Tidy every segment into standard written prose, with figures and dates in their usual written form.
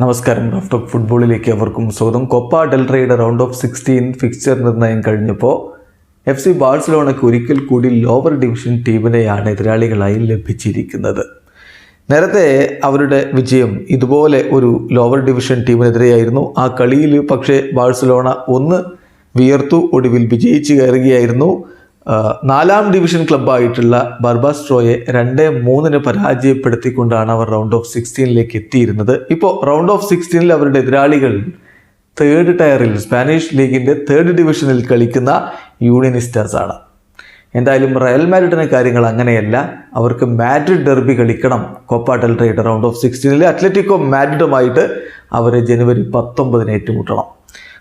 നമസ്കാരം. Raf talk ഫുട്ബോളിലേക്ക് അവർക്കും സ്വാഗതം. കൊപ്പ ഡെൽ റേയുടെ റൗണ്ട് ഓഫ് 16 ഫിക്സ്ചർ നിർണ്ണയം കഴിഞ്ഞപ്പോൾ FC ബാഴ്സലോണയ്ക്ക് ഒരിക്കൽ കൂടി ലോവർ ഡിവിഷൻ ടീമിനെയാണ് എതിരാളികളായി ലഭിച്ചിരിക്കുന്നത്. നേരത്തെ അവരുടെ വിജയം ഇതുപോലെ ഒരു ലോവർ ഡിവിഷൻ ടീമിനെതിരെയായിരുന്നു. ആ കളിയിൽ പക്ഷേ ബാഴ്സലോണ ഒന്ന് വിയർത്തു, ഒടുവിൽ വിജയിച്ച് കയറുകയായിരുന്നു. 4ാം ഡിവിഷൻ ക്ലബ്ബായിട്ടുള്ള ബർബാസ്ട്രോയെ 2-3 പരാജയപ്പെടുത്തിക്കൊണ്ടാണ് അവർ റൗണ്ട് ഓഫ് 16ലേക്ക് എത്തിയിരുന്നത്. ഇപ്പോൾ റൗണ്ട് ഓഫ് 16ൽ അവരുടെ എതിരാളികൾ തേർഡ് ടയറിൽ സ്പാനിഷ് ലീഗിൻ്റെ 3rd ഡിവിഷനിൽ കളിക്കുന്ന യൂണിയനിസ്റ്റാസ് ആണ്. എന്തായാലും റയൽ മാഡ്രിഡിൻ്റെ കാര്യങ്ങൾ അങ്ങനെയല്ല. അവർക്ക് മാഡ്രിഡ് ഡെർബി കളിക്കണം. കോപ്പ ഡെൽ റേയുടെ റൗണ്ട് ഓഫ് 16ൽ അത്ലറ്റിക്കോ മാഡ്രിഡുമായിട്ട് അവർ ജനുവരി 19 ഏറ്റുമുട്ടണം.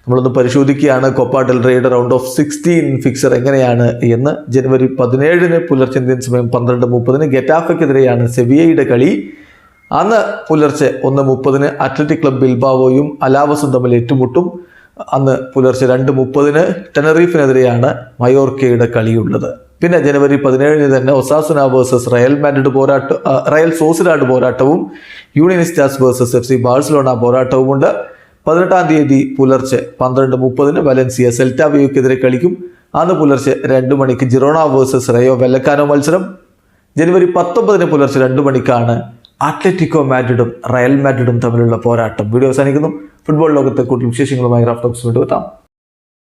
നമ്മളൊന്ന് പരിശോധിക്കുകയാണ് കോപ്പ ഡെൽ റേയുടെ റൗണ്ട് ഓഫ് 16 ഫിക്സർ എങ്ങനെയാണ് എന്ന്. ജനുവരി 17 പുലർച്ചെ ഇന്ത്യൻ സമയം 12:30 ഗെറ്റാഫയ്ക്കെതിരെയാണ് സെവിയയുടെ കളി. അന്ന് പുലർച്ചെ 1:30 അത്ലറ്റിക് ക്ലബ് ബിൽബാവോയും അലാവസും തമ്മിൽ ഏറ്റുമുട്ടും. അന്ന് പുലർച്ചെ 2:30 ടെനറീഫിനെതിരെയാണ് മയോർക്കയുടെ കളിയുള്ളത്. പിന്നെ ജനുവരി 17 തന്നെ ഒസാസുന വേഴ്സസ് റയൽ സോസിഡാഡ് പോരാട്ടവും യൂണിയനിസ്റ്റാസ് വേഴ്സസ് FC ബാഴ്സലോണ പോരാട്ടവുമുണ്ട്. 18-ാം തീയതി പുലർച്ചെ 12:30 വലൻസിയ സെൽറ്റ വിയോക്കെതിരെ കളിക്കും. അന്ന് പുലർച്ചെ 2 മണിക്ക് ജിറോണ വേഴ്സസ് റയോ വെല്ലക്കാനോ മത്സരം. ജനുവരി 19 പുലർച്ചെ 2 മണിക്കാണ് അത്ലറ്റിക്കോ മാഡ്രിഡും റയൽ മാഡ്രിഡും തമ്മിലുള്ള പോരാട്ടം. വീഡിയോ അവസാനിക്കുന്നു. ഫുട്ബോൾ ലോകത്തെ കൂടുതൽ വിശേഷങ്ങളുമായി റാഫ് ടോക്സ് വീണ്ടും എത്താം.